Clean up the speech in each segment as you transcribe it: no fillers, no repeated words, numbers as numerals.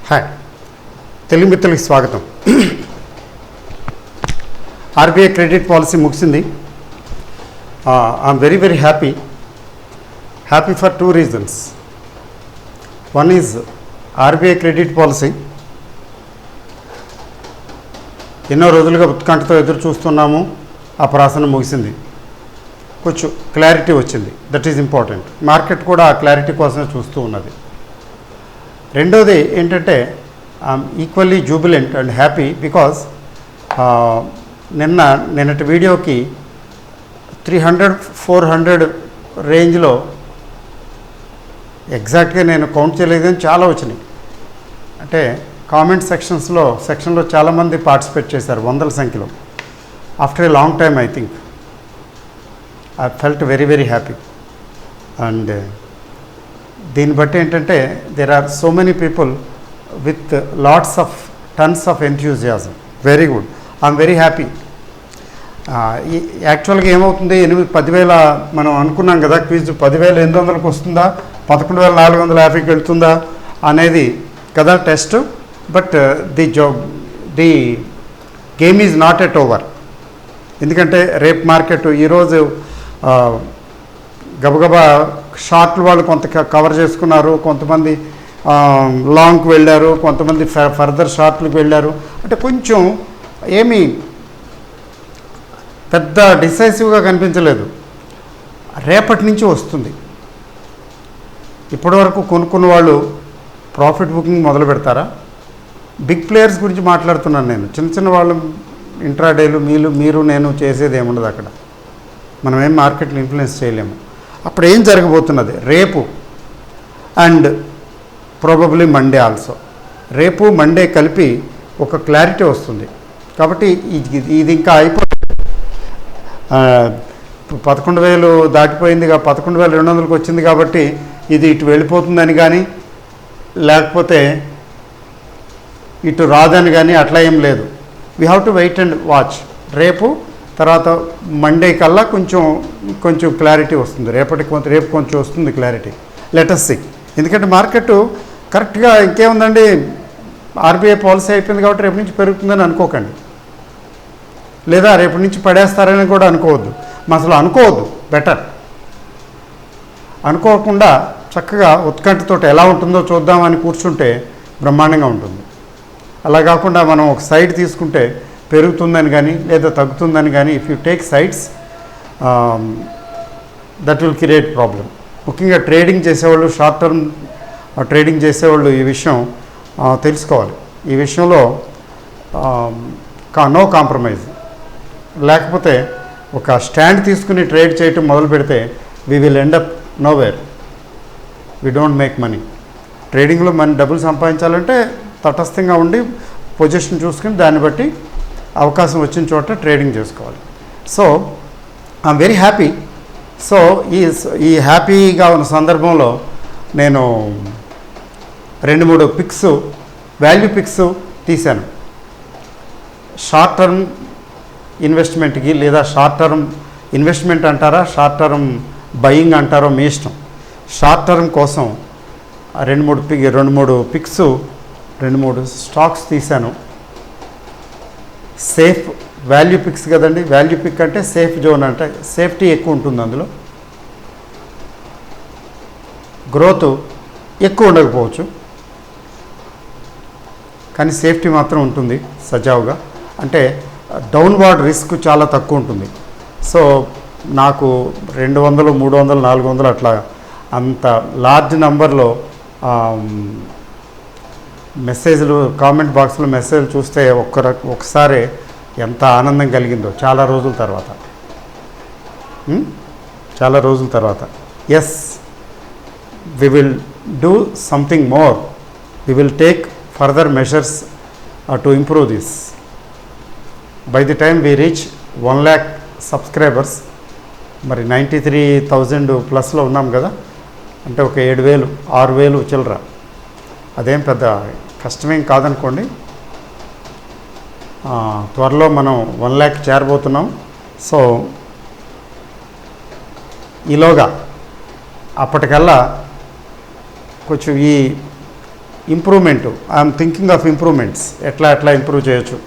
Hi, Telugu మిత్రులకి స్వాగతం. RBI credit policy ముగిసింది. I'm very happy for 2 reasons. One is RBI credit policy ఎన్నో రోజులుగా ఉత్కంఠతో ఎదురు చూస్తున్నాము. ఆ ప్రాసన ముగిసింది. కొంచెం క్లారిటీ వచ్చింది. That is important. మార్కెట్ కూడా ఆ క్లారిటీ కోసమే చూస్తూ ఉన్నది. రెండోది ఏంటంటే equally Jubilant and happy because నిన్నటి వీడియోకి 300-400 రేంజ్లో ఎగ్జాక్ట్గా నేను కౌంట్ చేయలేదు కానీ చాలా వచ్చినాయి. అంటే కామెంట్ సెక్షన్లో చాలామంది పార్టిసిపేట్ చేశారు, వందల సంఖ్యలో. After a long time I think I felt very happy. And దీన్ని బట్టి ఏంటంటే there are so many people with tons of enthusiasm. Very good, I'm very happy. యాక్చువల్గా ఏమవుతుంది, 10,000 మనం అనుకున్నాం కదా క్విజ్, 10,800కి వస్తుందా 11,450కి వెళ్తుందా అనేది కదా test. But the game is not at over. ఎందుకంటే రేపు మార్కెట్ ఈరోజు గబగబా షార్ట్లు వాళ్ళు కొంత కవర్ చేసుకున్నారు, కొంతమంది లాంగ్కి వెళ్ళారు, కొంతమంది ఫర్దర్ షార్ట్లకు వెళ్ళారు. అంటే కొంచెం ఏమీ పెద్ద డిసైసివ్గా కనిపించలేదు. రేపటి నుంచి వస్తుంది. ఇప్పటివరకు కొనుక్కున్న వాళ్ళు ప్రాఫిట్ బుకింగ్ మొదలు పెడతారా? బిగ్ ప్లేయర్స్ గురించి మాట్లాడుతున్నాను నేను. చిన్న వాళ్ళు ఇంట్రాడేలు మీరు నేను చేసేది ఏముండదు అక్కడ. మనం ఏం మార్కెట్ని ఇన్ఫ్లుయెన్స్ చేయలేము. అప్పుడు ఏం జరగబోతున్నది రేపు అండ్ ప్రాబబ్లీ మండే ఆల్సో. రేపు మండే కలిపి ఒక క్లారిటీ వస్తుంది. కాబట్టి ఇది ఇంకా అయిపోతుంది. 11,000 దాటిపోయిందిగా, 11,200కి వచ్చింది కాబట్టి ఇది ఇటు వెళ్ళిపోతుందని కానీ లేకపోతే ఇటు రాదని కానీ అట్లా ఏం లేదు. We have to wait and watch. రేపు తర్వాత మండే కల్లా కొంచెం క్లారిటీ వస్తుంది. రేపు కొంచెం వస్తుంది క్లారిటీ. Let us see. ఎందుకంటే మార్కెట్ కరెక్ట్గా ఇంకేముందండి, ఆర్బీఐ పాలసీ అయిపోయింది కాబట్టి రేపు నుంచి పెరుగుతుందని అనుకోకండి, లేదా రేపు నుంచి పడేస్తారని కూడా అనుకోవద్దు. అసలు అనుకోవద్దు. బెటర్ అనుకోకుండా చక్కగా ఉత్కంఠతో ఎలా ఉంటుందో చూద్దామని కూర్చుంటే బ్రహ్మాండంగా ఉంటుంది. అలా కాకుండా మనం ఒక సైడ్ తీసుకుంటే పెరుగుతుందని కానీ లేదా తగ్గుతుందని కానీ, if you take sides that will create problem. ముఖ్యంగా ట్రేడింగ్ చేసేవాళ్ళు, షార్ట్ టర్మ్ ట్రేడింగ్ చేసేవాళ్ళు ఈ విషయం తెలుసుకోవాలి. ఈ విషయంలో నో కాంప్రమైజ్. లేకపోతే ఒక స్టాండ్ తీసుకుని ట్రేడ్ చేయటం మొదలు పెడితే we will end up nowhere. We don't make money. ట్రేడింగ్లో మన డబ్బులు సంపాదించాలంటే తటస్థంగా ఉండి పొజిషన్ చూసుకుని దాన్ని బట్టి అవకాశం వచ్చిన చోట ట్రేడింగ్ చేసుకోవాలి. So I'm very happy. So ఈ హ్యాపీగా ఉన్న సందర్భంలో నేను 2-3 పిక్స్, వాల్యూ పిక్స్ తీశాను. షార్ట్ టర్మ్ ఇన్వెస్ట్మెంట్కి, లేదా షార్ట్ టర్మ్ ఇన్వెస్ట్మెంట్ అంటారా, షార్ట్ టర్మ్ బయింగ్ అంటారో మీ ఇష్టం. షార్ట్ టర్మ్ కోసం 2-3 పిక్స్, 2-3 స్టాక్స్ తీశాను. సేఫ్ వాల్యూ పిక్స్ కదండి. వాల్యూ పిక్ అంటే సేఫ్ జోన్, అంటే సేఫ్టీ ఎక్కువ ఉంటుంది అందులో. గ్రోత్ ఎక్కువ ఉండకపోవచ్చు కానీ సేఫ్టీ మాత్రం ఉంటుంది సజావుగా. అంటే డౌన్వార్డ్ రిస్క్ చాలా తక్కువ ఉంటుంది. సో నాకు 200, 300, 400 అట్లా అంత లార్జ్ నెంబర్లో మెసేజ్లు, కామెంట్ బాక్స్లో మెసేజ్లు చూస్తే ఒకసారి ఎంత ఆనందం కలిగిందో చాలా రోజుల తర్వాత. Yes, we will do something more. We will take further measures to improve this. By the time we reach 1 lakh subscribers, మరి 93,000 ప్లస్లో ఉన్నాం కదా, అంటే ఒక 7,000, 6,000 చిల్లర. అదేం పెద్ద కష్టమేం కాదనుకోండి. త్వరలో మనం 1 lakh చేరబోతున్నాం. సో ఈలోగా అప్పటికల్లా కొంచెం ఈ improvement, I'm thinking of improvements, ఎట్లా ఇంప్రూవ్ చేయొచ్చు,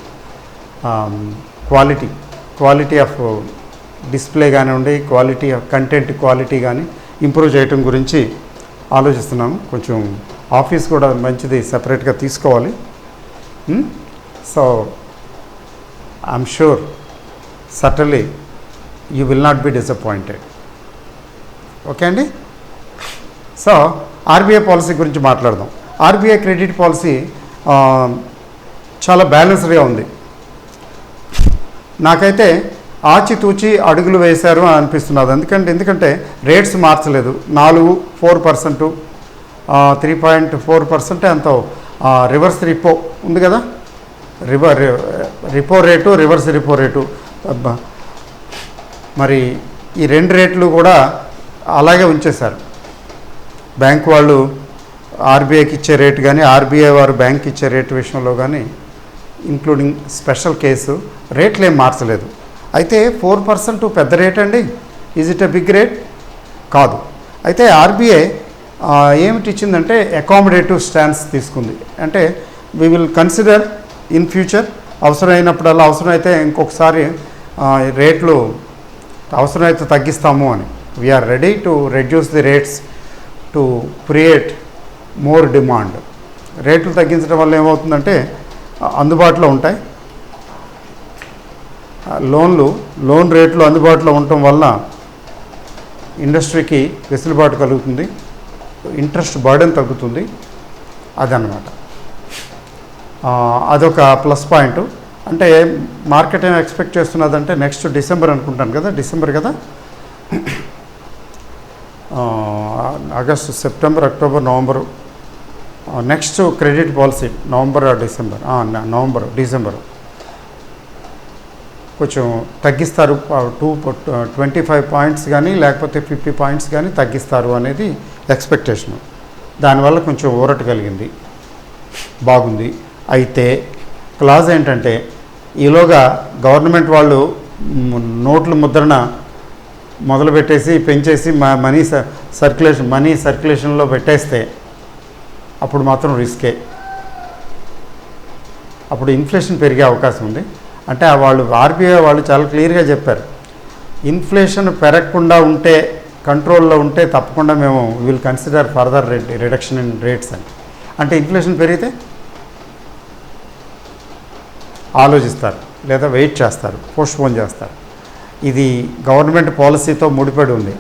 క్వాలిటీ ఆఫ్ డిస్ప్లే కానివ్వండి, క్వాలిటీ ఆఫ్ కంటెంట్ క్వాలిటీ కానీ ఇంప్రూవ్ చేయటం గురించి ఆలోచిస్తున్నాము. కొంచెం ఆఫీస్ కూడా మంచిది సపరేట్గా తీసుకోవాలి. So I'm sure certainly you will not be disappointed. Okay అండి. సో ఆర్బీఐ పాలసీ గురించి మాట్లాడదాం. ఆర్బీఐ క్రెడిట్ పాలసీ చాలా బ్యాలెన్స్డ్గా ఉంది. నాకైతే ఆచితూచి అడుగులు వేశారు అని అనిపిస్తున్నది. ఎందుకంటే రేట్స్ మార్చలేదు. 4% 3.4% అంత రివర్స్ రిపో ఉంది కదా, రిపో రేటు, రివర్స్ రిపో రేటు. మరి ఈ రెండు రేట్లు కూడా అలాగే ఉంచేశారు. బ్యాంక్ వాళ్ళు ఆర్బీఐకి ఇచ్చే రేటు కానీ, ఆర్బీఐ వారు బ్యాంక్ ఇచ్చే రేటు విషయంలో కానీ, ఇంక్లూడింగ్ స్పెషల్ కేసు, రేట్లు ఏం మార్చలేదు. అయితే 4% పెద్ద రేట్ అండి. Is it a big rate? కాదు. అయితే ఆర్బీఐ ఏమిటి ఇచ్చిందంటే అకామిడేటివ్ స్టాన్స్ తీసుకుంది. అంటే we will consider in future, అవసరమైనప్పుడల్లా, అవసరమైతే ఇంకొకసారి రేట్లు అవసరమైతే తగ్గిస్తాము అని. We are ready to reduce the rates to create more demand. రేట్లు తగ్గించడం వల్ల ఏమవుతుందంటే అందుబాటులో ఉంటాయి లోన్ రేట్లు అందుబాటులో ఉండటం వల్ల ఇండస్ట్రీకి వెసులుబాటు కలుగుతుంది, ఇంట్రెస్ట్ బర్డెన్ తగ్గుతుంది. అదనమాట, అదొక ప్లస్ పాయింట్. అంటే మార్కెట్ ఏం ఎక్స్పెక్ట్ చేస్తున్నదంటే నెక్స్ట్ డిసెంబర్ అనుకుంటాను కదా, డిసెంబర్ కదా, August, September, October, November, next credit policy December కొంచెం తగ్గిస్తారు. 25 పాయింట్స్ కానీ లేకపోతే 50 పాయింట్స్ కానీ తగ్గిస్తారు అనేది ఎక్స్పెక్టేషను. దానివల్ల కొంచెం ఊరట కలిగింది, బాగుంది. అయితే క్లాజ్ ఏంటంటే ఈలోగా గవర్నమెంట్ వాళ్ళు నోట్ల ముద్రణ మొదలుపెట్టేసి పెంచేసి మనీ సర్క్యులేషన్లో పెట్టేస్తే అప్పుడు మాత్రం రిస్కే. అప్పుడు ఇన్ఫ్లేషన్ పెరిగే అవకాశం ఉంది. అంటే వాళ్ళు ఆర్బీఐ వాళ్ళు చాలా క్లియర్గా చెప్పారు, ఇన్ఫ్లేషన్ పెరగకుండా ఉంటే, కంట్రోల్లో ఉంటే తప్పకుండా మేము will consider further reduction in rates అని. అంటే ఇన్ఫ్లేషన్ పెరిగితే ఆలోచిస్తారు, లేదా వెయిట్ చేస్తారు, పోస్ట్పోన్ చేస్తారు. ఇది గవర్నమెంట్ పాలసీతో ముడిపడి ఉంది.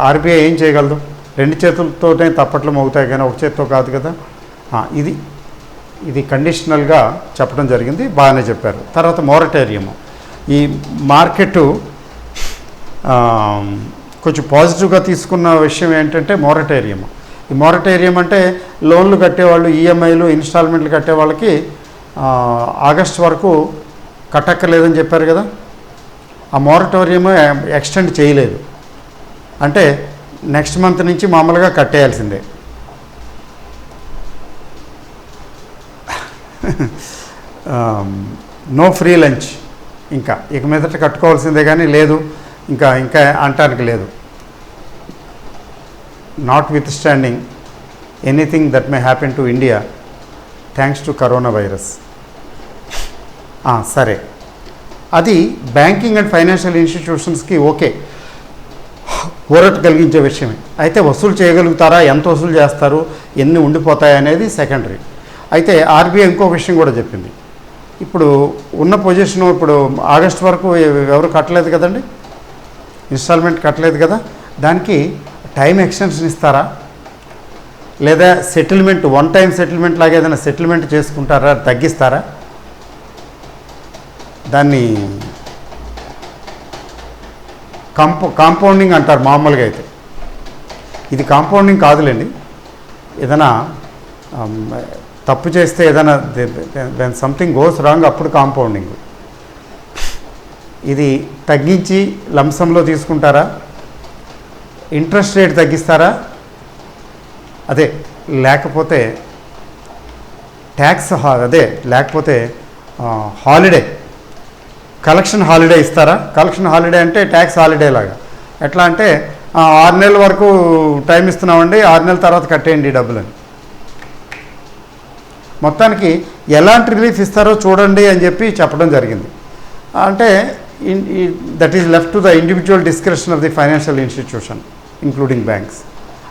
ఆర్బీఐ ఏం చేయగలదు? 2 చేతులతోనే తప్పట్లు మోగుతాయి కానీ ఒక చేతితో కాదు కదా. ఇది కండిషనల్గా చెప్పడం జరిగింది, బాగానే చెప్పారు. తర్వాత మోరటోరియం. ఈ మార్కెట్ కొంచెం పాజిటివ్గా తీసుకున్న విషయం ఏంటంటే మోరటోరియం. ఈ మోరటోరియం అంటే లోన్లు కట్టేవాళ్ళు, ఈఎంఐలు, ఇన్స్టాల్మెంట్లు కట్టే వాళ్ళకి ఆగస్ట్ వరకు కట్టక్కర్లేదని చెప్పారు కదా. ఆ మోరటోరియం ఎక్స్టెండ్ చేయలేదు. అంటే నెక్స్ట్ మంత్ నుంచి మామూలుగా కట్టేయాల్సిందే. నో ఫ్రీ లంచ్, ఇక మీదట కట్టుకోవాల్సిందే కానీ లేదు, ఇంకా అంటానికి లేదు. Not with standing anything that may happen to India thanks to corona virus. సరే, అది బ్యాంకింగ్ అండ్ ఫైనాన్షియల్ ఇన్స్టిట్యూషన్స్కి ఓకే, ఊరట కలిగించే విషయమే. అయితే వసూలు చేయగలుగుతారా, ఎంత వసూలు చేస్తారు, ఎన్ని ఉండిపోతాయి అనేది సెకండరీ. అయితే ఆర్బీఐ ఇంకో విషయం కూడా చెప్పింది. ఇప్పుడు ఉన్న పొజిషను, ఇప్పుడు ఆగస్ట్ వరకు ఎవరు కట్టలేదు కదండి, ఇన్స్టాల్మెంట్ కట్టలేదు కదా, దానికి టైం ఎక్స్టెన్షన్ ఇస్తారా, లేదా సెటిల్మెంట్, వన్ టైం సెటిల్మెంట్ లాగా ఏదైనా సెటిల్మెంట్ చేసుకుంటారా, తగ్గిస్తారా? దాన్ని కాంపౌండింగ్ అంటారు మామూలుగా. అయితే ఇది కాంపౌండింగ్ కాదులేండి. ఏదైనా తప్పు చేస్తే, ఏదైనా దెన్ సంథింగ్ గోస్ రాంగ్, అప్పుడు కాంపౌండింగ్. ఇది తగ్గించి లంసంలో తీసుకుంటారా, ఇంట్రెస్ట్ రేట్ తగ్గిస్తారా, అదే లేకపోతే ట్యాక్స్, లేకపోతే హాలిడే, కలెక్షన్ హాలిడే ఇస్తారా? కలెక్షన్ హాలిడే అంటే ట్యాక్స్ హాలిడే లాగా. ఎట్లా అంటే 6 నెలల వరకు టైం ఇస్తున్నామండి, 6 నెలల తర్వాత కట్టేయండి డబ్బులని. మొత్తానికి ఎలాంటి రిలీఫ్ ఇస్తారో చూడండి అని చెప్పి చెప్పడం జరిగింది. అంటే that is left to the individual description of the financial institution including banks.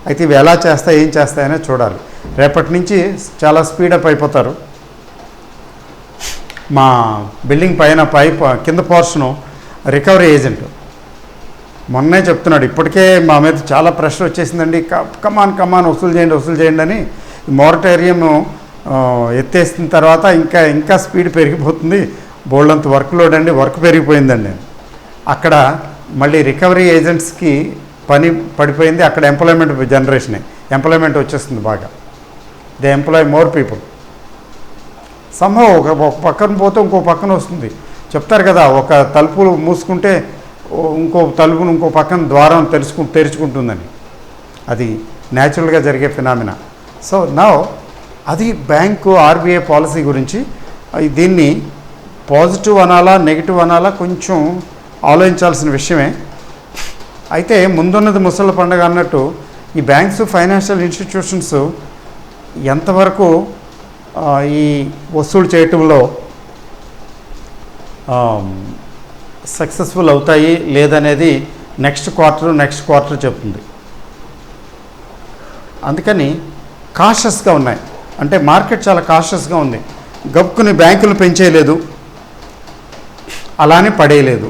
అయితే ఇవి ఎలా చేస్తాయి, ఏం చేస్తాయనే చూడాలి. రేపటి నుంచి చాలా స్పీడప్ అయిపోతారు. మా బిల్డింగ్ పైన కింద పోర్షను రికవరీ ఏజెంట్ మొన్నే చెప్తున్నాడు, ఇప్పటికే మా మీద చాలా ప్రెషర్ వచ్చేసిందండి, కమాన్ వసూలు చేయండి అని. మోరటోరియం ఎత్తేసిన తర్వాత ఇంకా స్పీడ్ పెరిగిపోతుంది, బోల్డంత వర్క్ లోడ్ అండి, వర్క్ పెరిగిపోయిందండి. అక్కడ మళ్ళీ రికవరీ ఏజెంట్స్కి పని పడిపోయింది. అక్కడ ఎంప్లాయ్మెంట్ వచ్చేస్తుంది బాగా. They employ more people. సంభవం ఒక పక్కన పోతే ఇంకో పక్కన వస్తుంది. చెప్తారు కదా, ఒక తలుపులు మూసుకుంటే ఇంకో పక్కన ద్వారం తెరుచుకుంటుందని. అది న్యాచురల్గా జరిగే ఫినామినా. సో నౌ అది బ్యాంకు ఆర్బీఐ పాలసీ గురించి. దీన్ని పాజిటివ్ అనాలా నెగిటివ్ అనాలా కొంచెం ఆలోచించాల్సిన విషయమే. అయితే ముందున్నది ముసళ్ళ పండుగ అన్నట్టు ఈ బ్యాంక్స్ ఫైనాన్షియల్ ఇన్స్టిట్యూషన్స్ ఎంతవరకు ఈ వసూలు చేయటంలో సక్సెస్ఫుల్ అవుతాయి లేదనేది నెక్స్ట్ క్వార్టర్ చెప్తుంది. అందుకని కాషస్గా ఉన్నాయి. అంటే మార్కెట్ చాలా కాషస్గా ఉంది. గప్పుకుని బ్యాంకులు పెంచేయలేదు, అలానే పడేయలేదు.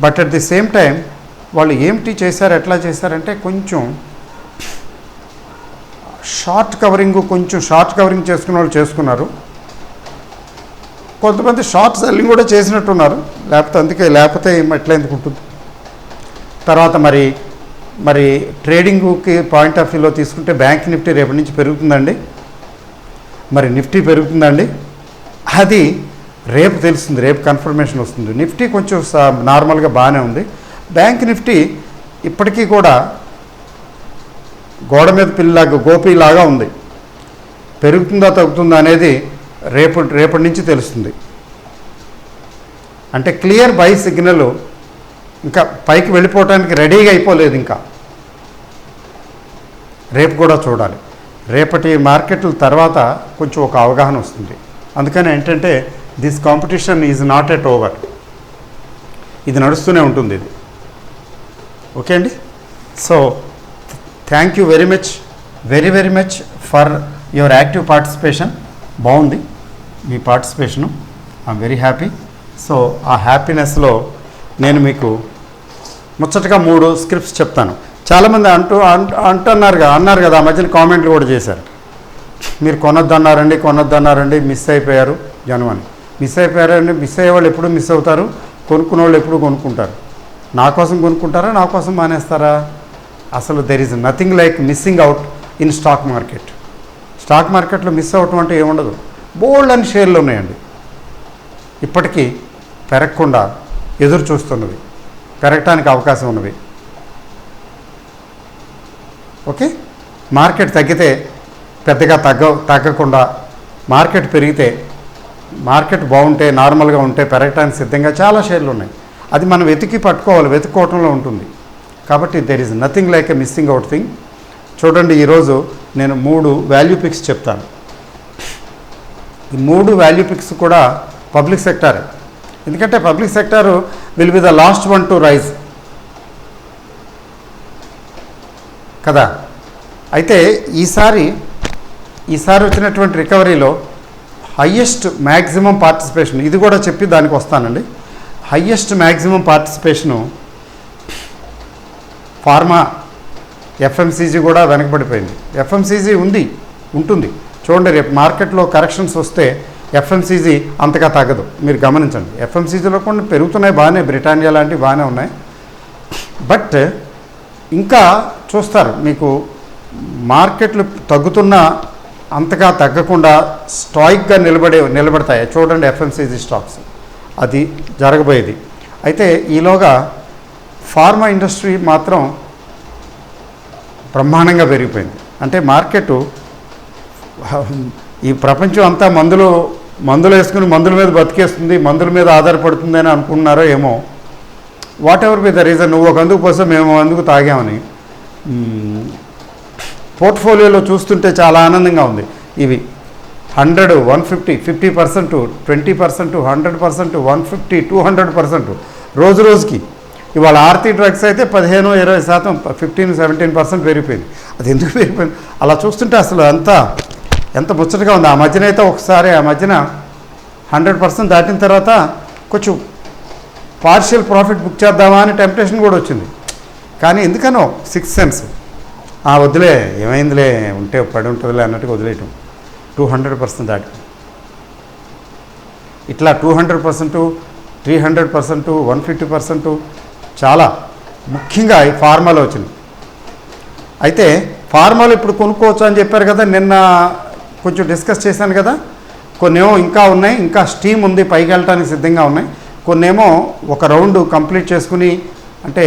But at the same time వాళ్ళు ఎట్లా చేశారంటే కొంచెం షార్ట్ కవరింగ్ చేసుకున్న వాళ్ళు చేసుకున్నారు. కొంతమంది షార్ట్ సెల్లింగ్ కూడా చేసినట్టున్నారు. లేకపోతే ఎట్లా ఎందుకు ఉంటుంది. తర్వాత మరి ట్రేడింగ్కి పాయింట్ ఆఫ్ వ్యూలో తీసుకుంటే బ్యాంక్ నిఫ్టీ రేపటి నుంచి పెరుగుతుందండి, మరి నిఫ్టీ పెరుగుతుందండి. అది రేపు తెలుస్తుంది, రేపు కన్ఫర్మేషన్ వస్తుంది. నిఫ్టీ కొంచెం నార్మల్గా బాగానే ఉంది. బ్యాంక్ నిఫ్టీ ఇప్పటికీ కూడా గోడ మీద గోపీలాగా ఉంది. పెరుగుతుందా తగ్గుతుందా అనేది రేపటి నుంచి తెలుస్తుంది. అంటే క్లియర్ బై సిగ్నల్ ఇంకా పైకి వెళ్ళిపోవడానికి రెడీగా అయిపోలేదు. ఇంకా రేపు కూడా చూడాలి. రేపటి మార్కెట్ల తర్వాత కొంచెం ఒక అవగాహన వస్తుంది. అందుకని ఏంటంటే this competition is not at over. ఇది నడుస్తూనే ఉంటుంది ఇది. ఓకే అండి. So thank you very much for your active participation. బాగుంది మీ participation. I'm very happy. So ఆ హ్యాపీనెస్లో నేను మీకు ముచ్చటగా 3 స్క్రిప్ట్స్ చెప్తాను. చాలామంది అన్నారు కదా, ఆ మధ్యన కామెంట్లు కూడా చేశారు, మీరు కొనొద్దన్నారండి, మిస్ అయిపోయారు జనం అని. మిస్ అయ్యేవాళ్ళు ఎప్పుడు మిస్ అవుతారు, కొనుక్కునే వాళ్ళు ఎప్పుడు కొనుక్కుంటారు. నా కోసం కొనుక్కుంటారా, నా కోసం మానేస్తారా? అసలు there is nothing like missing out in stock మార్కెట్లో మిస్ అవటం అంటే ఏముండదు. బోల్డ్ అని షేర్లు ఉన్నాయండి ఇప్పటికీ పెరగకుండా ఎదురు చూస్తున్నవి, పెరగటానికి అవకాశం ఉన్నవి. ఓకే, మార్కెట్ తగ్గితే పెద్దగా తగ్గకుండా, మార్కెట్ పెరిగితే, మార్కెట్ బాగుంటే, నార్మల్గా ఉంటే పెరగటానికి సిద్ధంగా చాలా షేర్లు ఉన్నాయి. అది మనం వెతుక్కోవటంలో ఉంటుంది. కాబట్టి there is nothing like a missing out thing. చూడండి, ఈరోజు నేను 3 వాల్యూ పిక్స్ చెప్తాను. ఈ 3 వాల్యూ పిక్స్ కూడా పబ్లిక్ సెక్టార్. ఎందుకంటే public sector will be the last one to rise కదా. అయితే ఈసారి వచ్చినటువంటి రికవరీలో హయ్యెస్ట్ మ్యాక్సిమం పార్టిసిపేషన్, ఇది కూడా చెప్పి దానికి వస్తానండి. Highest maximum participation pharma, FMCG కూడా వెనకబడిపోయింది. ఎఫ్ఎంసీజీ ఉంటుంది. చూడండి, రేపు మార్కెట్లో కరెక్షన్స్ వస్తే ఎఫ్ఎంసీజీ అంతగా తగ్గదు. మీరు గమనించండి, ఎఫ్ఎంసీజీలో కొన్ని పెరుగుతున్నాయి బాగానే, బ్రిటానియా లాంటివి బాగానే ఉన్నాయి. బట్ ఇంకా చూస్తారు, మీకు మార్కెట్లు తగ్గుతున్నా అంతగా తగ్గకుండా స్టాయిక్గా నిలబడతాయి. చూడండి ఎఫ్ఎంసీజీ స్టాక్స్, అది జరగబోయేది. అయితే ఈలోగా ఫార్మా ఇండస్ట్రీ మాత్రం బ్రహ్మాండంగా పెరిగిపోయింది. అంటే మార్కెట్ ఈ ప్రపంచం అంతా మందులు వేసుకుని మందుల మీద బతికేస్తుంది, మందుల మీద ఆధారపడుతుంది అని అనుకుంటున్నారో ఏమో. What ever be the reason, నువ్వు ఒక అందుకు కోసం మేము అందుకు తాగామని పోర్ట్ఫోలియోలో చూస్తుంటే చాలా ఆనందంగా ఉంది. ఇవి 100, 150, 50%, 20%, 100%, 150, 200% రోజు రోజుకి. ఇవాళ ఆర్తి డ్రగ్స్ అయితే 15-20%, 15-17% పెరిగిపోయింది. అది ఎందుకు పెరిగిపోయింది? అలా చూస్తుంటే అసలు ఎంత ముచ్చటగా ఉంది. ఆ మధ్యన అయితే ఒకసారి ఆ మధ్యన 100% దాటిన తర్వాత కొంచెం పార్షియల్ ప్రాఫిట్ బుక్ చేద్దామా అని టెంప్టేషన్ కూడా వచ్చింది. కానీ ఎందుకనో 6 cents వదిలే, ఏమైందిలే, ఉంటే పడి ఉంటుందిలే అన్నట్టుగా వదిలేయటం. 200% దాటి ఇట్లా 200%, 300%, 150% చాలా ముఖ్యంగా ఈ ఫార్మాలో వచ్చింది. అయితే ఫార్మాలు ఇప్పుడు కొనుక్కోవచ్చు అని చెప్పారు కదా, నిన్న కొంచెం డిస్కస్ చేశాను కదా. కొన్నేమో ఇంకా ఉన్నాయి, ఇంకా స్టీమ్ ఉంది, పైకి వెళ్ళటానికి సిద్ధంగా ఉన్నాయి. కొన్నేమో ఒక రౌండ్ కంప్లీట్ చేసుకుని, అంటే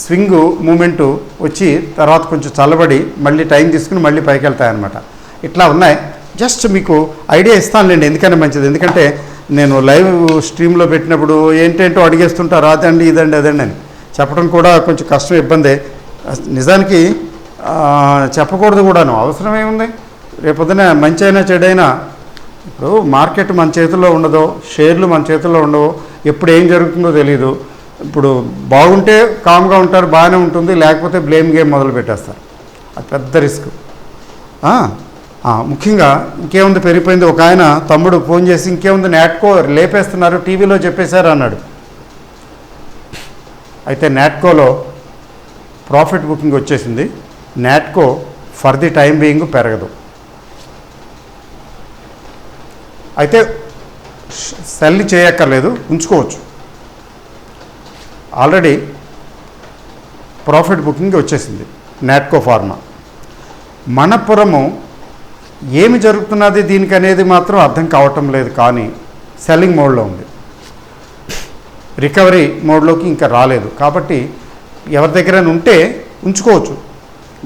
స్వింగ్ మూమెంటు వచ్చి తర్వాత కొంచెం చల్లబడి మళ్ళీ టైం తీసుకుని మళ్ళీ పైకి వెళ్తాయన్నమాట. ఇట్లా ఉన్నాయి. జస్ట్ మీకు ఐడియా ఇస్తానులేండి, ఎందుకని మంచిది. ఎందుకంటే నేను లైవ్ స్ట్రీమ్లో పెట్టినప్పుడు ఏంటేంటో అడిగేస్తుంటారు, అదండి ఇదండి అదండి అని చెప్పడం కూడా కొంచెం కష్టం, ఇబ్బందే. నిజానికి చెప్పకూడదు కూడాను, అవసరం ఏముంది. రేపొద్దున మంచి అయినా చెడైనా ఇప్పుడు మార్కెట్ మన చేతుల్లో ఉండదో, షేర్లు మన చేతుల్లో ఉండవు, ఎప్పుడు ఏం జరుగుతుందో తెలియదు. ఇప్పుడు బాగుంటే కామ్గా ఉంటారు, బాగానే ఉంటుంది, లేకపోతే బ్లేమ్ గేమ్ మొదలు పెట్టేస్తారు. అది పెద్ద రిస్క్. ముఖ్యంగా ఇంకేముంది, పెరిగిపోయింది. ఒక ఆయన తమ్ముడు ఫోన్ చేసి ఇంకేముంది నాట్కో లేపేస్తున్నారు, టీవీలో చెప్పేశారు అన్నాడు. అయితే నాట్కోలో ప్రాఫిట్ బుకింగ్ వచ్చేసింది. Natco for the time being పెరగదు. అయితే సెల్ చేయక్కర్లేదు, ఉంచుకోవచ్చు. ఆల్రెడీ ప్రాఫిట్ బుకింగ్ వచ్చేసింది నాట్కో ఫార్మా. మనపురము ఏమి జరుగుతున్నది దీనికి అనేది మాత్రం అర్థం కావటం లేదు, కానీ సెల్లింగ్ మోడ్లో ఉంది, రికవరీ మోడ్లోకి ఇంకా రాలేదు. కాబట్టి ఎవరి దగ్గర ఉంటే ఉంచుకోవచ్చు,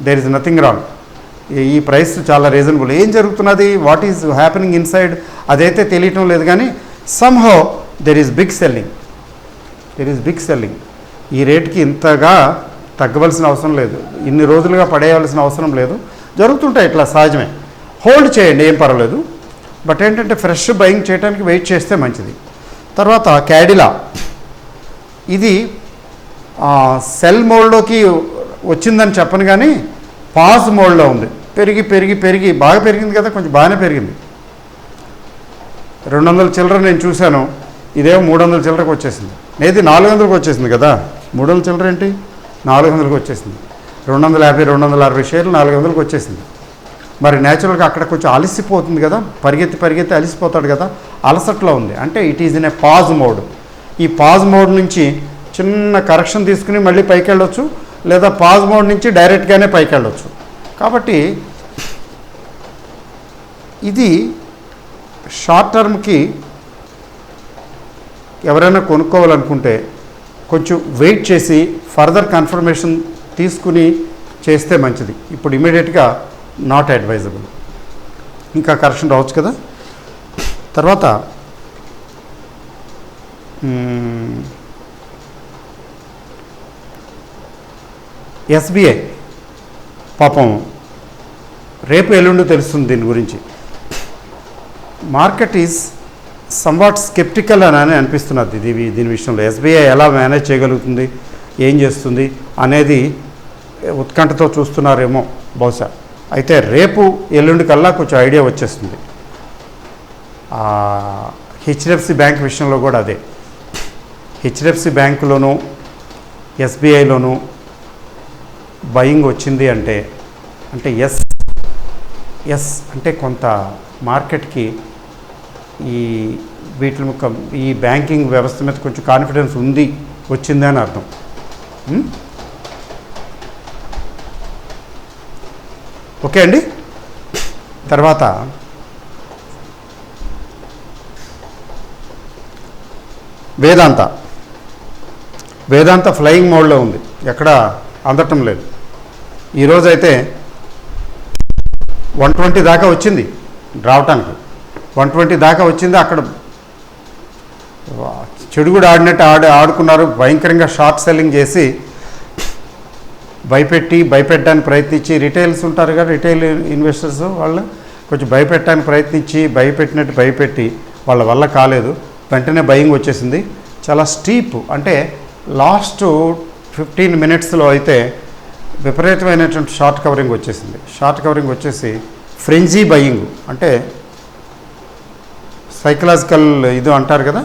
దేర్ ఇస్ నథింగ్ రాంగ్. ఈ ప్రైస్ చాలా రీజనబుల్. ఏం జరుగుతున్నది, వాట్ ఈజ్ హ్యాపెనింగ్ ఇన్సైడ్ అదైతే తెలియటం లేదు, కానీ somehow there is big selling. ఈ రేట్కి ఇంతగా తగ్గవలసిన అవసరం లేదు, ఇన్ని రోజులుగా పడేయవలసిన అవసరం లేదు. జరుగుతుంటాయి ఇట్లా, సహజమే. హోల్డ్ చేయండి, ఏం పర్వాలేదు. బట్ ఏంటంటే ఫ్రెష్ బయింగ్ చేయడానికి వెయిట్ చేస్తే మంచిది. తర్వాత క్యాడిలా, ఇది సెల్ మోడ్లోకి వచ్చిందని చెప్పను, కానీ పాజ్ మోడ్లో ఉంది. పెరిగి బాగా పెరిగింది కదా, కొంచెం బాగానే పెరిగింది. 200 చిల్లర నేను చూశాను, ఇదేమో 300 చిల్లరకు వచ్చేసింది. నేది 400కి వచ్చేసింది కదా, 300 చిల్లర ఏంటి, 400కి వచ్చేసింది. 250, 260 షేర్లు 400కి వచ్చేసింది. మరి న్యాచురల్గా అక్కడ కొంచెం అలసిపోతుంది కదా, పరిగెత్తి అలసిపోతాడు కదా, అలసట్లో ఉంది. అంటే it is in a pause mode. ఈ పాజ్ మోడ్ నుంచి చిన్న కరెక్షన్ తీసుకుని మళ్ళీ పైకి వెళ్ళొచ్చు, లేదా పాజ్ మోడ్ నుంచి డైరెక్ట్గానే పైకి వెళ్ళొచ్చు. కాబట్టి ఇది షార్ట్ టర్మ్కి ఎవరైనా కొనుక్కోవాలనుకుంటే కొంచెం వెయిట్ చేసి ఫర్దర్ కన్ఫర్మేషన్ తీసుకుని చేస్తే మంచిది. ఇప్పుడు ఇమీడియట్గా నాట్ అడ్వైజబుల్. ఇంకా కరెక్షన్ రావచ్చు కదా. తర్వాత ఎస్బీఐ పాపం రేపు ఎల్లుండి తెలుస్తుంది దీని గురించి. మార్కెట్ ఈజ్ సమ్వాట్ స్కెప్టికల్ అని అనిపిస్తున్నది దీని విషయంలో. ఎస్బీఐ ఎలా మేనేజ్ చేయగలుగుతుంది, ఏం చేస్తుంది అనేది ఉత్కంఠతో చూస్తున్నారేమో బహుశా. అయితే రేపు ఎల్లుండి కల్లా కొంచెం ఐడియా వచ్చేస్తుంది. హెచ్డిఎఫ్సి బ్యాంక్ విషయంలో కూడా అదే. హెచ్డిఎఫ్సి బ్యాంకులోనూ ఎస్బీఐలోనూ బయింగ్ వచ్చింది అంటే ఎస్ అంటే కొంత మార్కెట్కి ఈ బ్యాంకింగ్ వ్యవస్థ మీద కొంచెం కాన్ఫిడెన్స్ ఉంది, వచ్చింది అని అర్థం. ఓకే అండి. తర్వాత వేదాంత ఫ్లయింగ్ మోడ్లో ఉంది, ఎక్కడ అందటం లేదు. ఈరోజైతే 120 దాకా వచ్చింది రావటానికి, 120 దాకా వచ్చింది. అక్కడ చెడు కూడా ఆడినట్టు ఆడుకున్నారు, భయంకరంగా షార్ట్ సెల్లింగ్ చేసి భయపెట్టడానికి ప్రయత్నించి రిటైల్స్ ఉంటారు కదా, రిటైల్ ఇన్వెస్టర్స్ వాళ్ళు కొంచెం భయపెట్టడానికి ప్రయత్నించి భయపెట్టి వాళ్ళ వల్ల కాలేదు, వెంటనే బయింగ్ వచ్చేసింది. చాలా స్టీప్, అంటే లాస్ట్ 15 మినిట్స్లో అయితే విపరీతమైనటువంటి షార్ట్ కవరింగ్ వచ్చేసింది. షార్ట్ కవరింగ్ వచ్చేసి ఫ్రెంజీ బయింగ్, అంటే సైకలాజికల్ ఇది అంటారు కదా,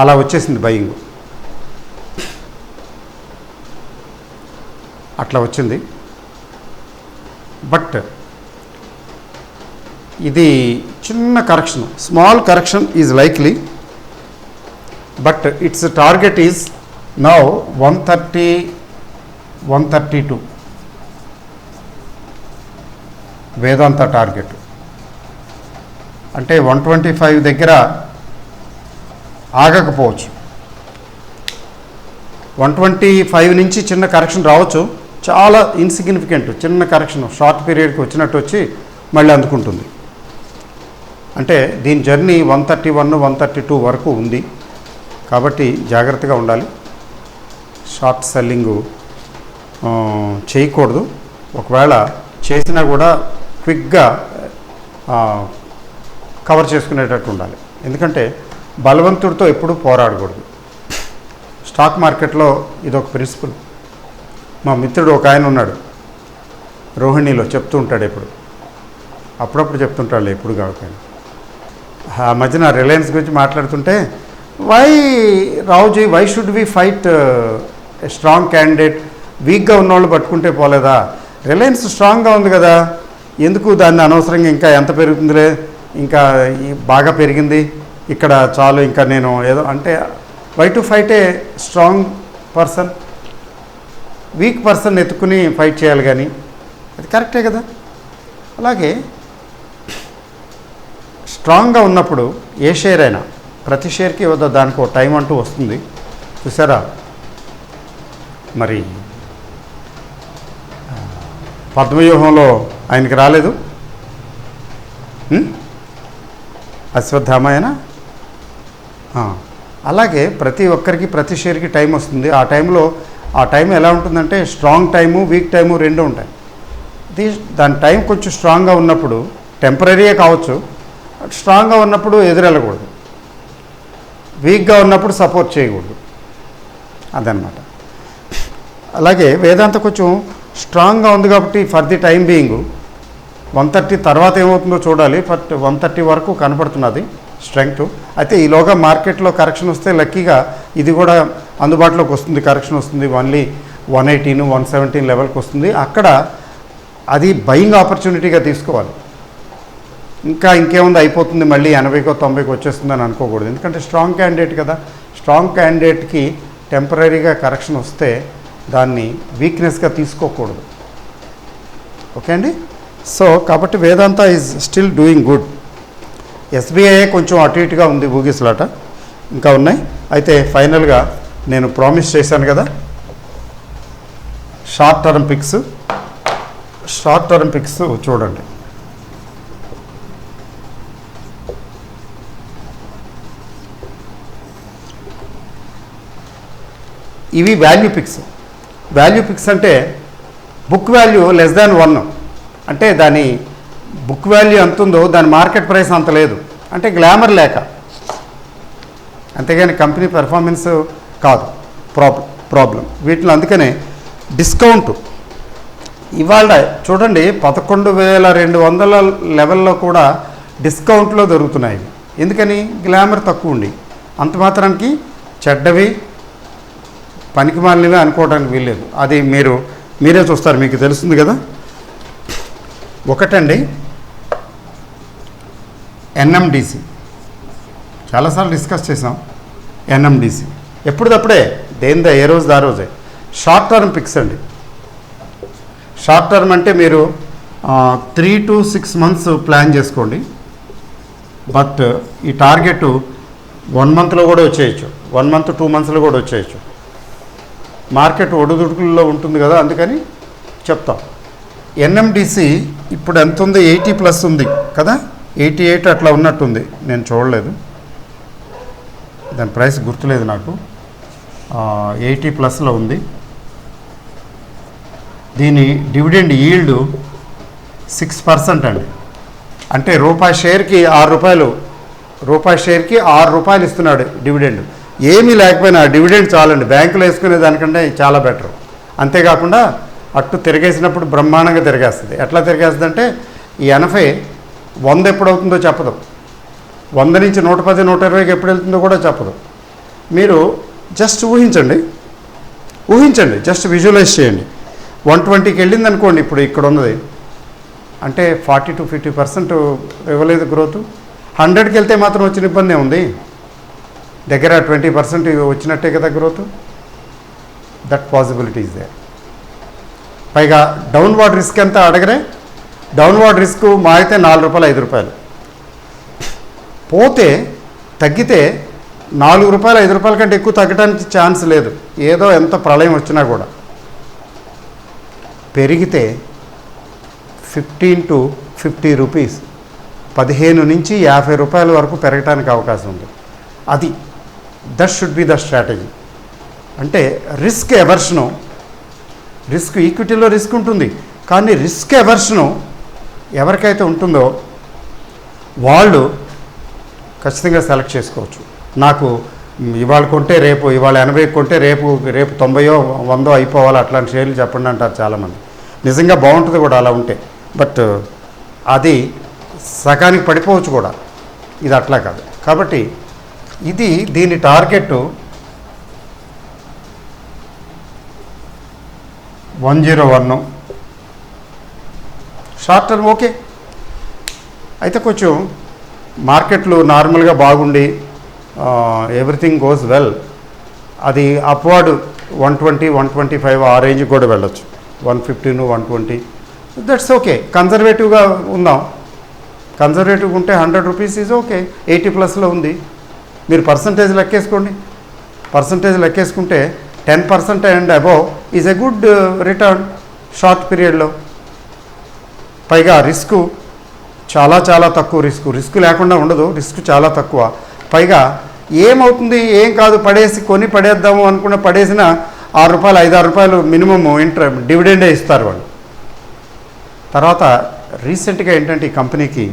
అలా వచ్చేసింది బయింగ్. అట్లా వచ్చింది. బట్ ఇది చిన్న correction, small correction is likely, but it's target is now 130, 132 Vedanta target. అంటే 125 దగ్గర ఆగకపోవచ్చు. 125 నుంచి చిన్న కరెక్షన్ రావచ్చు, చాలా ఇన్సిగ్నిఫికెంట్ చిన్న కరెక్షన్ షార్ట్ పీరియడ్కి వచ్చినట్టు వచ్చి మళ్ళీ అందుకుంటుంది. అంటే దీని జర్నీ 131, 132 వరకు ఉంది. కాబట్టి జాగ్రత్తగా ఉండాలి, షార్ట్ సెల్లింగు చేయకూడదు. ఒకవేళ చేసినా కూడా క్విక్గా కవర్ చేసుకునేటట్టు ఉండాలి. ఎందుకంటే బలవంతుడితో ఎప్పుడూ పోరాడకూడదు. స్టాక్ మార్కెట్లో ఇదొక ప్రిన్సిపల్. మా మిత్రుడు ఒక ఆయన ఉన్నాడు, రోహిణిలో చెప్తూ ఉంటాడు, అప్పుడప్పుడు చెప్తుంటాడు, ఎప్పుడు కాకపోయినా. ఆ మధ్యన రిలయన్స్ గురించి మాట్లాడుతుంటే, Raoji why should we fight strong candidate, వీక్గా ఉన్నవాళ్ళు పట్టుకుంటే పోలేదా, రిలయన్స్ స్ట్రాంగ్గా ఉంది కదా, ఎందుకు దాన్ని అనవసరంగా ఇంకా ఎంత పెరుగుతుందిలే, ఇంకా బాగా పెరిగింది ఇక్కడ చాలు, ఇంకా నేను ఏదో అంటే why to fight a strong person, weak person ఎత్తుకుని ఫైట్ చేయాలి, కానీ అది కరెక్టే కదా. అలాగే స్ట్రాంగ్గా ఉన్నప్పుడు ఏ షేర్ అయినా ప్రతి షేర్కి దానికి ఒక టైం అంటూ వస్తుంది, చూసారా. మరి పద్మవ్యూహంలో ఆయనకి రాలేదు, అశ్వత్థామాయన. అలాగే ప్రతి ఒక్కరికి ప్రతి షేర్కి టైం వస్తుంది. ఆ టైం ఎలా ఉంటుందంటే స్ట్రాంగ్ టైము, వీక్ టైము రెండు ఉంటాయి. దాని టైం కొంచెం స్ట్రాంగ్గా ఉన్నప్పుడు టెంపరీయే కావచ్చు, స్ట్రాంగ్గా ఉన్నప్పుడు ఎదురెళ్ళకూడదు, వీక్గా ఉన్నప్పుడు సపోర్ట్ చేయకూడదు, అదనమాట. అలాగే వేదాంత కొంచెం స్ట్రాంగ్గా ఉంది కాబట్టి ఫర్ ది టైం బీయింగ్ 130 తర్వాత ఏమవుతుందో చూడాలి. బట్ 130 వరకు కనపడుతున్నది స్ట్రెంగ్త్. అయితే ఈలోగా మార్కెట్లో కరెక్షన్ వస్తే లక్కీగా ఇది కూడా అందుబాటులోకి వస్తుంది, కరెక్షన్ వస్తుంది, ఓన్లీ 118, 117 లెవెల్కి వస్తుంది. అక్కడ అది బయింగ్ ఆపర్చునిటీగా తీసుకోవాలి. ఇంకేముంది అయిపోతుంది, మళ్ళీ 80కో 90కో వచ్చేస్తుందని అనుకోకూడదు. ఎందుకంటే స్ట్రాంగ్ క్యాండిడేట్ కదా, స్ట్రాంగ్ క్యాండిడేట్కి టెంపరీగా కరెక్షన్ వస్తే దాన్ని వీక్నెస్గా తీసుకోకూడదు. ఓకే అండి. సో కాబట్టి Vedanta is still doing good. SBI కొంచెం అటు ఇటుగా ఉంది, ఊగిసలాట ఇంకా ఉన్నాయి. అయితే ఫైనల్గా నేను ప్రామిస్ చేశాను కదా, షార్ట్ టర్మ్ పిక్స్ చూడండి. ఇవి వాల్యూ పిక్స్ అంటే బుక్ వాల్యూ <1, అంటే దాని బుక్ వాల్యూ ఎంత ఉందో దాని మార్కెట్ ప్రైస్ అంత లేదు, అంటే గ్లామర్ లేక, అంతేగాని కంపెనీ పెర్ఫార్మెన్స్ కాదు ప్రాబ్లం వీటిలో. అందుకనే డిస్కౌంట్ ఇవాళ చూడండి 11,200 లెవెల్లో కూడా డిస్కౌంట్లో దొరుకుతున్నాయి. ఎందుకని? గ్లామర్ తక్కువ ఉండి, అంత మాత్రానికి చెడ్డవి పనికిమాలినవి అనుకోవడానికి వీల్లేదు. అది మీరే చూస్తారు, మీకు తెలుస్తుంది కదా. ఒకటండి ఎన్ఎండిసి, చాలాసార్లు డిస్కస్ చేసాం. ఎన్ఎండిసి ఎప్పుడుదప్పుడే ఏ రోజు ఆ రోజే. షార్ట్ టర్మ్ పిక్స్ అండి. షార్ట్ టర్మ్ అంటే మీరు 3 to 6 months ప్లాన్ చేసుకోండి. బట్ ఈ టార్గెట్ 1 monthలో కూడా వచ్చేయచ్చు, 1 month 2 monthsలో కూడా వచ్చేయచ్చు. మార్కెట్ ఒడుదుడుకుల్లో ఉంటుంది కదా, అందుకని చెప్తాం. ఎన్ఎండిసి ఇప్పుడు ఎంత ఉంది? 80+ ఉంది కదా, 88 అట్లా ఉన్నట్టుంది, నేను చూడలేదు, దాని ప్రైస్ గుర్తులేదు నాకు. 80+లో ఉంది. దీని డివిడెండ్ ఈల్డ్ 6% అండి. అంటే రూపాయి షేర్కి ₹6 ఇస్తున్నాడు డివిడెండ్. ఏమీ లేకపోయినా డివిడెండ్ చాలండి, బ్యాంకులో వేసుకునే దానికంటే చాలా బెటర్. అంతేకాకుండా అట్టు తిరిగేసినప్పుడు బ్రహ్మాండంగా తిరిగేస్తుంది. ఎట్లా తిరిగేస్తుంది అంటే ఈ 80 100 ఎప్పుడవుతుందో చెప్పదు, 100 నుంచి 110 120కి ఎప్పుడు వెళ్తుందో కూడా చెప్పదు. మీరు జస్ట్ ఊహించండి, జస్ట్ విజువలైజ్ చేయండి. 120కి వెళ్ళింది అనుకోండి, ఇప్పుడు ఇక్కడ ఉన్నది అంటే 40 to 50% ఇవ్వలేదు గ్రోత్. 100కి వెళ్తే మాత్రం వచ్చిన ఇబ్బంది ఉంది, దగ్గర 20% వచ్చినట్టే కదా growth. That possibility is there. పైగా డౌన్వర్డ్ రిస్క్ ఎంత అడగరే, డౌన్వర్డ్ రిస్క్ మా అయితే ₹4 ₹5 పోతే తగ్గితే ₹4 ₹5 కంటే ఎక్కువ తగ్గడానికి ఛాన్స్ లేదు. ఏదో ఎంత ప్రళయం వచ్చినా కూడా పెరిగితే 15 to 50 రూపీస్, 15 నుంచి ₹50 వరకు పెరగడానికి అవకాశం ఉంది. అది that should be the strategy. అంటే రిస్క్ ఎవర్షను, రిస్క్ ఈక్విటీలో రిస్క్ ఉంటుంది, కానీ రిస్క్ ఎవర్షను ఎవరికైతే ఉంటుందో వాళ్ళు ఖచ్చితంగా సెలెక్ట్ చేసుకోవచ్చు. నాకు ఇవాళ కొంటే రేపు, ఇవాళ 80 కొంటే రేపు 90 100 అయిపోవాలి, అట్లాంటి షేర్లు చెప్పండి అంటారు చాలామంది. నిజంగా బాగుంటుంది కూడా అలా ఉంటే, బట్ అది సగానికి పడిపోవచ్చు కూడా. ఇది అట్లా కాదు. కాబట్టి ఇది దీని టార్గెట్ 101 షార్ట్ టర్మ్. ఓకే, అయితే కొంచెం మార్కెట్లు నార్మల్గా బాగుండి ఎవ్రీథింగ్ గోస్ వెల్, అది అప్వర్డ్ 120 125 ఆ రేంజ్ కూడా వెళ్ళొచ్చు, 115 120. That's okay. కన్జర్వేటివ్గా ఉందాం. కన్జర్వేటివ్గా ఉంటే ₹100 ఈజ్ ఓకే. 80+లో ఉంది. మీరు పర్సంటేజ్ లెక్కేసుకోండి. పర్సంటేజ్ లెక్కేసుకుంటే 10% and above is a good return short పీరియడ్లో. పైగా రిస్క్ చాలా చాలా తక్కువ, రిస్క్ లేకుండా ఉండదు, రిస్క్ చాలా తక్కువ. పైగా ఏమవుతుంది, ఏం కాదు, కొని పడేద్దాము అనుకున్న పడేసిన ₹6 ₹5 మినిమమ్ డివిడెండే ఇస్తారు వాళ్ళు. తర్వాత రీసెంట్గా ఏంటంటే ఈ కంపెనీకి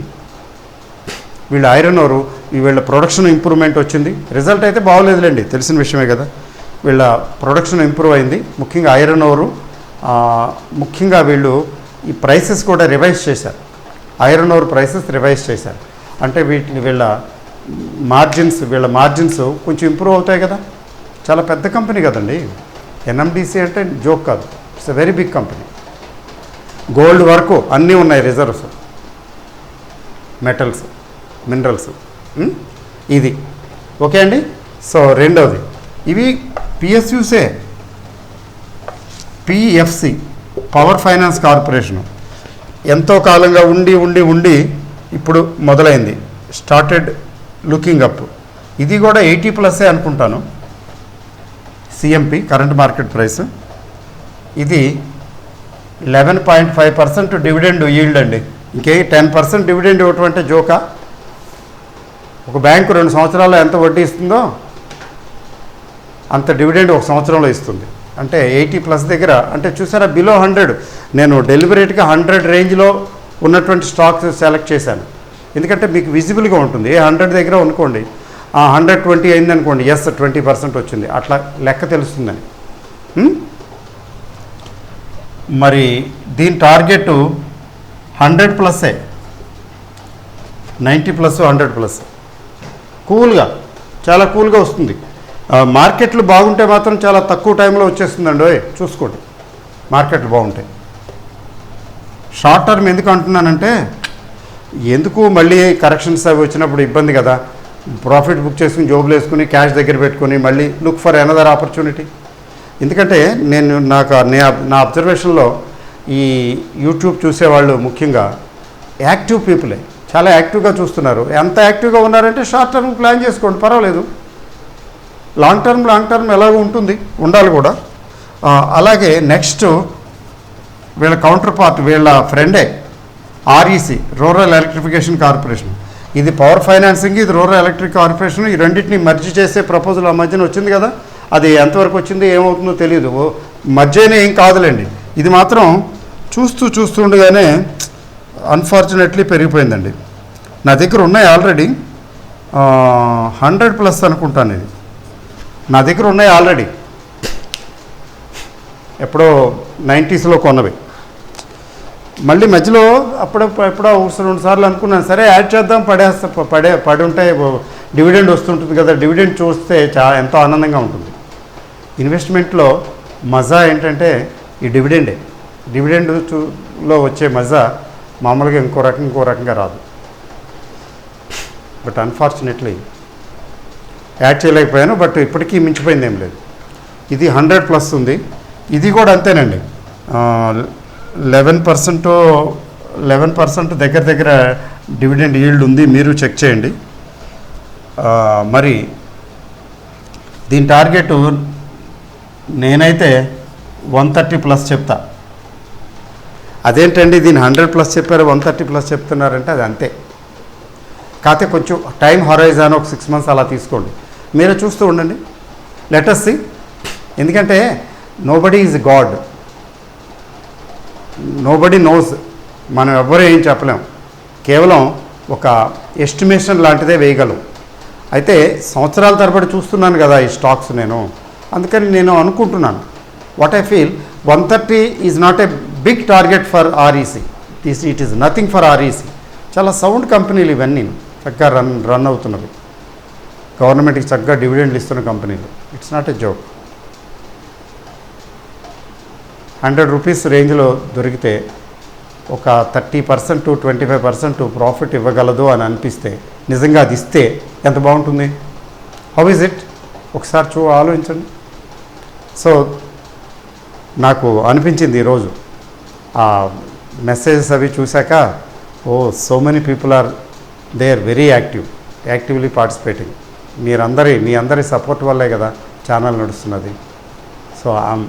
వీళ్ళ ఐరన్ ఓరు వీళ్ళ ప్రొడక్షన్ ఇంప్రూవ్మెంట్ వచ్చింది. రిజల్ట్ అయితే బాగోలేదులేండి, తెలిసిన విషయమే కదా. వీళ్ళ ప్రొడక్షన్ ఇంప్రూవ్ అయింది, ముఖ్యంగా ఐరన్ ఓరు. ముఖ్యంగా వీళ్ళు ఈ ప్రైసెస్ కూడా రివైజ్ చేశారు, ఐరన్ ఓర్ ప్రైసెస్ రివైజ్ చేశారు. అంటే వీళ్ళ మార్జిన్స్ కొంచెం ఇంప్రూవ్ అవుతాయి కదా. చాలా పెద్ద కంపెనీ కదండి ఎన్ఎండిసి అంటే, జోక్ కాదు. It's a very big company. Gold వరకు అన్నీ ఉన్నాయి, రిజర్వ్స్, మెటల్స్, మినరల్స్. ఇది ఓకే అండి. సో రెండవది, ఇవి పిఎస్యూసే. పిఎఫ్సి, పవర్ ఫైనాన్స్ కార్పొరేషను, ఎంతో కాలంగా ఉండి ఇప్పుడు మొదలైంది, స్టార్టెడ్ లుకింగ్ అప్. ఇది కూడా 80+ అనుకుంటాను సిఎంపి కరెంట్ మార్కెట్ ప్రైస్. ఇది 11.5% డివిడెండ్ ఈల్డ్ అండి. ఇంకే 10% డివిడెండ్ ఇవ్వటం అంటే జోకా? ఒక బ్యాంకు 2 సంవత్సరాల్లో ఎంత వడ్డీ ఇస్తుందో అంత డివిడెండ్ 1 సంవత్సరంలో ఇస్తుంది. అంటే 80+ దగ్గర, అంటే చూసారా, బిలో 100. నేను డెలిబరేట్గా 100 రేంజ్లో ఉన్నటువంటి స్టాక్స్ సెలెక్ట్ చేశాను, ఎందుకంటే మీకు విజిబుల్గా ఉంటుంది. 100 దగ్గర అనుకోండి, 120 అయింది అనుకోండి, ఎస్ 20% వచ్చింది, అట్లా లెక్క తెలుస్తుందని. మరి దీని టార్గెట్ 100+, 90+, 100+. కూల్గా, చాలా కూల్గా వస్తుంది. మార్కెట్లు బాగుంటే మాత్రం చాలా తక్కువ టైంలో వచ్చేస్తుందండి. చూసుకోండి, మార్కెట్లు బాగుంటాయి. షార్ట్ టర్మ్ ఎందుకు అంటున్నానంటే, ఎందుకు మళ్ళీ కరెక్షన్స్ అవి వచ్చినప్పుడు ఇబ్బంది కదా, ప్రాఫిట్ బుక్ చేసుకుని జోబులు వేసుకుని క్యాష్ దగ్గర పెట్టుకుని మళ్ళీ లుక్ ఫర్ అనదర్ ఆపర్చునిటీ. ఎందుకంటే నా అబ్జర్వేషన్లో ఈ యూట్యూబ్ చూసేవాళ్ళు ముఖ్యంగా యాక్టివ్ పీపులే, చాలా యాక్టివ్గా చూస్తున్నారు. ఎంత యాక్టివ్గా ఉన్నారంటే షార్ట్ టర్మ్ ప్లాన్ చేసుకోండి, పర్వాలేదు. లాంగ్ టర్మ్ ఎలాగో ఉంటుంది, ఉండాలి కూడా. అలాగే నెక్స్ట్ వీళ్ళ కౌంటర్ పార్ట్, వీళ్ళ ఫ్రెండే ఆర్ఈసి, రూరల్ ఎలక్ట్రిఫికేషన్ కార్పొరేషన్. ఇది పవర్ ఫైనాన్సింగ్, ఇది రూరల్ ఎలక్ట్రిక్ కార్పొరేషన్. ఈ రెండింటిని మర్జ్ చేసే ప్రపోజల్ ఆ మధ్యన వచ్చింది కదా, అది ఎంతవరకు వచ్చింది ఏమవుతుందో తెలియదు. మర్జ్ అయినా ఏం కాదులేండి, ఇది మాత్రం చూస్తుండగానే అన్ఫార్చునేట్లీ పెరిగిపోయిందండి. నా దగ్గర ఉన్నాయి ఆల్రెడీ 100+ అనుకుంటాను. ఇది నా దగ్గర ఉన్నాయి ఆల్రెడీ, ఎప్పుడో 90s కొన్నవి. మళ్ళీ మధ్యలో ఎప్పుడో 1-2 సార్లు అనుకున్నాను, సరే యాడ్ చేద్దాం, పడి ఉంటే డివిడెండ్ వస్తుంటుంది కదా, డివిడెండ్ చూస్తే ఎంతో ఆనందంగా ఉంటుంది. ఇన్వెస్ట్మెంట్లో మజా ఏంటంటే ఈ డివిడెండ్లో వచ్చే మజా మామూలుగా ఇంకో రకంగా రాదు. బట్ అన్ఫార్చునేట్లీ యాడ్ చేయలేకపోయాను. బట్ ఇప్పటికీ మించిపోయింది ఏం లేదు. ఇది 100+ ఉంది. ఇది కూడా అంతేనండి, 11% దగ్గర డివిడెండ్ ఈల్డ్ ఉంది. మీరు చెక్ చేయండి. మరి దీని టార్గెట్ నేనైతే 130+ చెప్తా. అదేంటండి దీన్ని 100+ చెప్పారు, 130+ చెప్తున్నారంటే అది అంతే. కాకపోతే కొంచెం టైం హొరైజన్ ఒక 6 months అలా తీసుకోండి. మీరే చూస్తూ ఉండండి. Let us see. ఎందుకంటే nobody is God, nobody nose. మనం ఎవ్వరూ ఏం చెప్పలేం, కేవలం ఒక ఎస్టిమేషన్ లాంటిదే వేయగలం. అయితే సంవత్సరాల తరబడి చూస్తున్నాను కదా ఈ స్టాక్స్ నేను, అందుకని నేను అనుకుంటున్నాను, what I feel 130 is not a big target for REC. It is nothing for REC. చాలా సౌండ్ కంపెనీలు ఇవన్నీ, చక్కగా రన్ అవుతున్నవి, గవర్నమెంట్కి చక్కగా డివిడెండ్లు ఇస్తున్న కంపెనీలు. It's not a joke. 100 rupees రేంజ్లో దొరికితే ఒక 30% 25% ప్రాఫిట్ ఇవ్వగలదు అని అనిపిస్తే, నిజంగా అది ఇస్తే ఎంత బాగుంటుంది. How is it? ఒకసారి ఆలోచించండి. సో నాకు అనిపించింది ఈరోజు ఆ మెసేజెస్ అవి చూశాక, so many people are there very actively participating. మీ అందరి సపోర్ట్ వల్లే కదా ఛానల్ నడుస్తున్నది. So I'm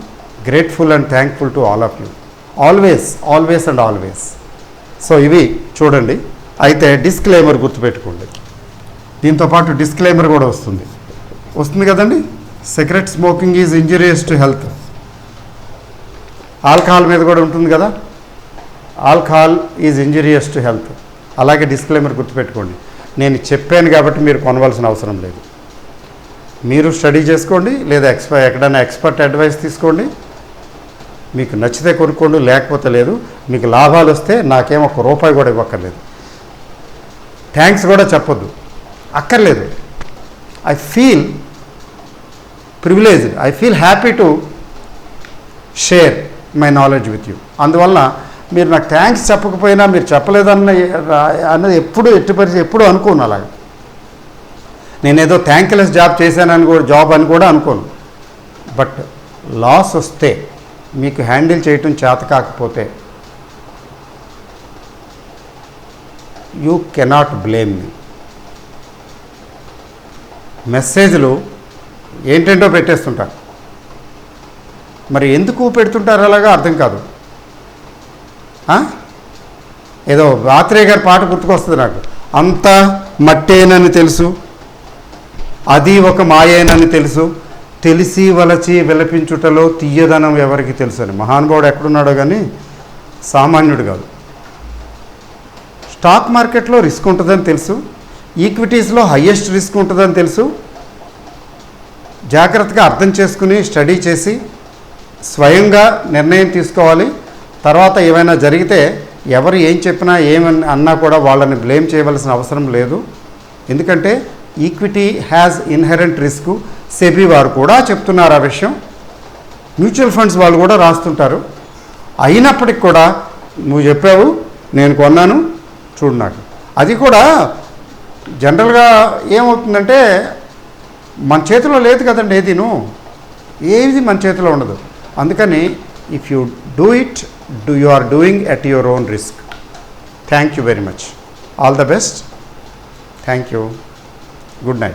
grateful and thankful to all of you, always and always. So ఇవి చూడండి. అయితే డిస్క్లైమర్ గుర్తుపెట్టుకోండి, దీంతోపాటు డిస్క్లైమర్ కూడా వస్తుంది కదండి. Cigarette smoking is injurious to health. Alcohol మీద కూడా ఉంటుంది కదా, alcohol is injurious to health. అలాగే డిస్క్లైమర్ గుర్తుపెట్టుకోండి. నేను చెప్పాను కాబట్టి మీరు కొనవలసిన అవసరం లేదు. మీరు స్టడీ చేసుకోండి, లేదా ఎక్కడైనా ఎక్స్పర్ట్ అడ్వైస్ తీసుకోండి. మీకు నచ్చితే కొనుక్కోండి, లేకపోతే లేదు. మీకు లాభాలు వస్తే నాకేం ₹1 కూడా ఇవ్వక్కర్లేదు. థ్యాంక్స్ కూడా చెప్పొద్దు, అక్కర్లేదు. I feel privileged, I feel happy to share my knowledge with you. అందువల్ల మీరు నాకు థ్యాంక్స్ చెప్పకపోయినా, మీరు చెప్పలేదన్నది ఎప్పుడు అనుకోను. అలాగే నేనేదో థ్యాంక్లెస్ జాబ్ చేశానని కూడా అనుకోను. బట్ లాస్ వస్తే, మీకు హ్యాండిల్ చేయటం చేత కాకపోతే, యూ కెనాట్ బ్లేమ్ మీ. మెసేజ్లు ఏంటంటో పెట్టేస్తుంటారు, మరి ఎందుకు పెడుతుంటారు అలాగా అర్థం కాదు. ఏదో ఆత్రేయ గారి పాట గుర్తుకొస్తుంది నాకు, అంతా మట్టేనని తెలుసు, అది ఒక మాయేనని తెలుసు, తెలిసి వలచి విలపించుటలో తీయదనం ఎవరికి తెలుసు అని. మహానుభావుడు ఎక్కడున్నాడో కానీ సామాన్యుడు కాదు. స్టాక్ మార్కెట్లో రిస్క్ ఉంటుందని తెలుసు, ఈక్విటీస్లో హయ్యెస్ట్ రిస్క్ ఉంటుందని తెలుసు. జాగ్రత్తగా అర్థం చేసుకుని స్టడీ చేసి స్వయంగా నిర్ణయం తీసుకోవాలి. తర్వాత ఏమైనా జరిగితే ఎవరు ఏం చెప్పినా అన్నా కూడా వాళ్ళని బ్లేమ్ చేయవలసిన అవసరం లేదు. ఎందుకంటే equity has inherent risk. SEBI వారు కూడా చెప్తున్నారు ఆ విషయం, మ్యూచువల్ ఫండ్స్ వాళ్ళు కూడా రాస్తుంటారు. అయినప్పటికి కూడా నువ్వు చెప్పావు, నేను కొన్నాను, చూడు నాకు. అది కూడా జనరల్గా ఏమవుతుందంటే మన చేతిలో లేదు కదండి, ఏది మన చేతిలో ఉండదు. అందుకని if you do it, you are doing at your own risk. Thank you very much. All the best. Thank you. Good night.